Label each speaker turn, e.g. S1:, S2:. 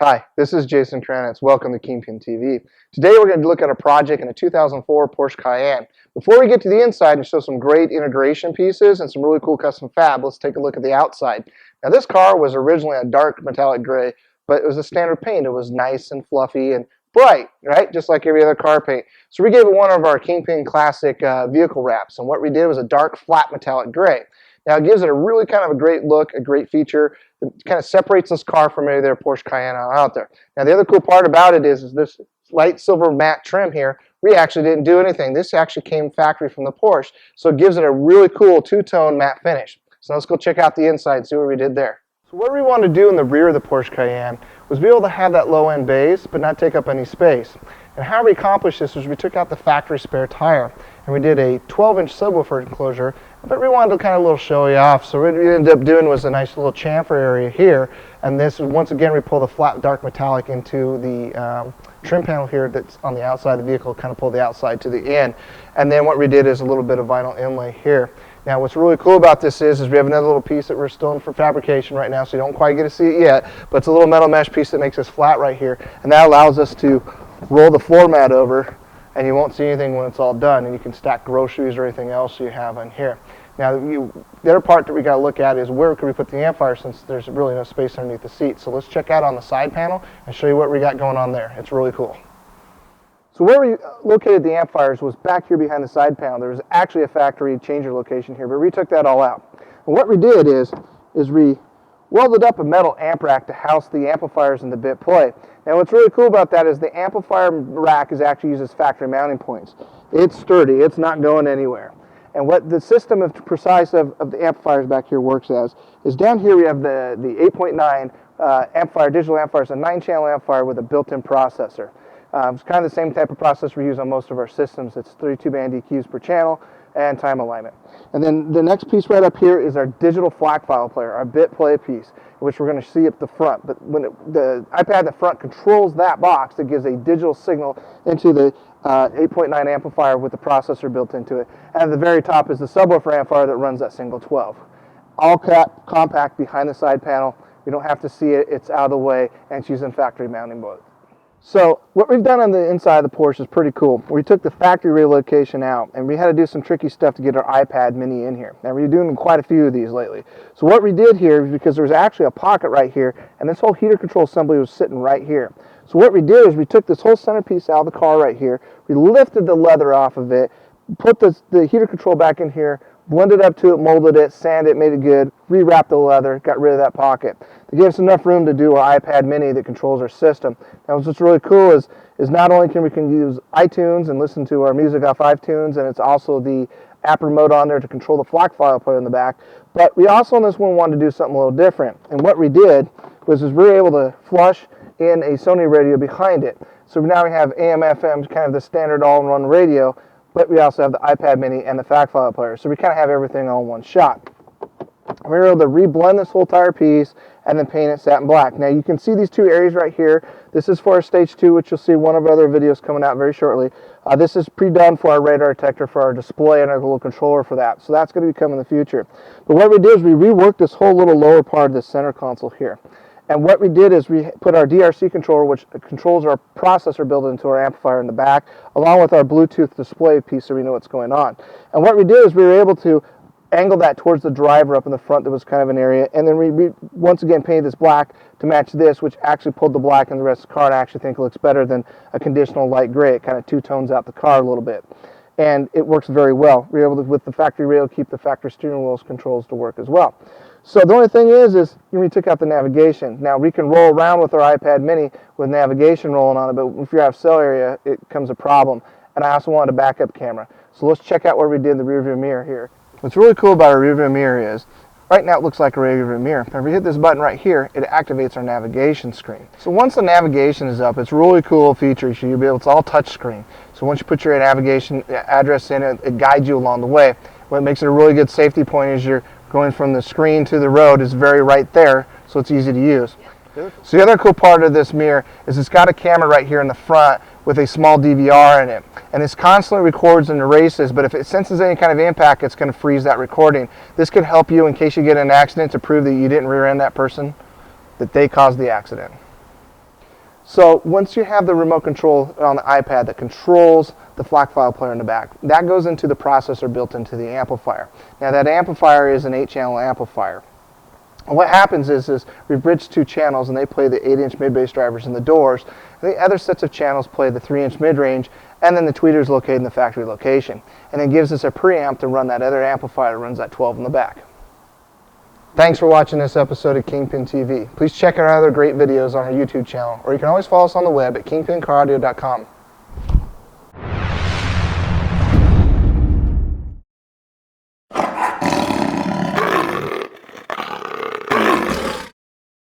S1: Hi, this is Jason Kranitz. Welcome to Kingpin TV. Today we're going to look at a project in a 2004 Porsche Cayenne. Before we get to the inside and show some great integration pieces and some really cool custom fab, let's take a look at the outside. Now this car was originally a dark metallic gray, but it was a standard paint. It was nice and fluffy and bright, right? Just like every other car paint. So we gave it one of our Kingpin classic vehicle wraps, and what we did was a dark flat metallic gray. Now it gives it a really kind of a great look, a great feature. It kind of separates this car from any other Porsche Cayenne out there. Now the other cool part about it is this light silver matte trim here, we actually didn't do anything. This actually came factory from the Porsche, so it gives it a really cool two-tone matte finish. So let's go check out the inside and see what we did there. So what we wanted to do in the rear of the Porsche Cayenne was be able to have that low-end base but not take up any space. And how we accomplished this was we took out the factory spare tire and we did a 12-inch subwoofer enclosure, but we wanted to kind of a little showy off. So what we ended up doing was a nice little chamfer area here, and this once again we pull the flat dark metallic into the trim panel here that's on the outside of the vehicle, kind of pull the outside to the end. And then what we did is a little bit of vinyl inlay here. Now what's really cool about this is we have another little piece that we're still in for fabrication right now, so you don't quite get to see it yet, but it's a little metal mesh piece that makes this flat right here, and that allows us to roll the floor mat over and you won't see anything when it's all done, and you can stack groceries or anything else you have on here. Now the other part that we got to look at is where can we put the amplifier, since there's really no space underneath the seat. So let's check out on the side panel and show you what we got going on there. It's really cool. So where we located the amplifiers was back here behind the side panel. There was actually a factory changer location here, but we took that all out. And what we did is we welded up a metal amp rack to house the amplifiers in the bit play. Now what's really cool about that is the amplifier rack is actually used as factory mounting points. It's sturdy, it's not going anywhere. And what the system of precise of the amplifiers back here works as is down here we have the 8.9 amplifier, digital amplifier. It's a 9-channel amplifier with a built-in processor. It's kind of the same type of processor we use on most of our systems. It's 32-band EQs per channel and time alignment. And then the next piece right up here is our digital FLAC file player, our bit play piece, which we're going to see up the front. But when the iPad in the front controls that box, it gives a digital signal into the 8.9 amplifier with the processor built into it. And at the very top is the subwoofer amplifier that runs that single 12. All compact behind the side panel. We don't have to see it. It's out of the way, and it's using factory mounting mode. So what we've done on the inside of the Porsche is pretty cool. We took the factory relocation out, and we had to do some tricky stuff to get our iPad mini in here. Now we're doing quite a few of these lately. So what we did here is, because there was actually a pocket right here, and this whole heater control assembly was sitting right here. So what we did is we took this whole centerpiece out of the car right here, we lifted the leather off of it, put the heater control back in here, blended up to it, molded it, sanded it, made it good, rewrapped the leather, got rid of that pocket. They gave us enough room to do our iPad mini that controls our system. Now what's really cool is not only can we use iTunes and listen to our music off iTunes, and it's also the app remote on there to control the FLAC file player in the back, but we also on this one wanted to do something a little different. And what we did was we were able to flush in a Sony radio behind it. So now we have AM, FM, kind of the standard all-in-one radio, but we also have the iPad mini and the FLAC file player. So we kind of have everything all in one shot. We were able to reblend this whole entire piece and then paint it satin black. Now you can see these two areas right here. This is for our stage 2, which you'll see one of our other videos coming out very shortly. This is pre-done for our radar detector for our display and our little controller for that. So that's going to be coming in the future. But what we did is we reworked this whole little lower part of the center console here. And what we did is we put our DRC controller, which controls our processor built into our amplifier in the back, along with our Bluetooth display piece so we know what's going on. And what we did is we were able to angle that towards the driver up in the front. That was kind of an area. And then we once again painted this black to match this, which actually pulled the black in the rest of the car, and I actually think it looks better than a conditional light gray. It kind of two-tones out the car a little bit. And it works very well. We were able to, with the factory rail, keep the factory steering wheel's controls to work as well. So the only thing is we took out the navigation. Now we can roll around with our iPad mini with navigation rolling on it, but if you have cell area, it becomes a problem. And I also wanted a backup camera. So let's check out what we did in the rear view mirror here. What's really cool about our rear view mirror is, right now it looks like a rear view mirror. If we hit this button right here, it activates our navigation screen. So once the navigation is up, it's a really cool feature. You'll be able, it's all touch screen. So once you put your navigation address in, it guides you along the way. What makes it a really good safety point is you're going from the screen to the road is very right there, so it's easy to use. So the other cool part of this mirror is it's got a camera right here in the front with a small DVR in it. And this constantly records and erases, but if it senses any kind of impact, it's going to freeze that recording. This could help you in case you get in an accident to prove that you didn't rear end that person, that they caused the accident. So once you have the remote control on the iPad that controls the FLAC file player in the back, that goes into the processor built into the amplifier. Now that amplifier is an 8-channel amplifier. And what happens is we've bridged 2 channels and they play the 8-inch mid-bass drivers in the doors. And the other sets of channels play the 3-inch mid-range, and then the tweeter is located in the factory location. And it gives us a preamp to run that other amplifier that runs that 12 in the back. Thanks for watching this episode of Kingpin TV. Please check out our other great videos on our YouTube channel, or you can always follow us on the web at kingpincaraudio.com.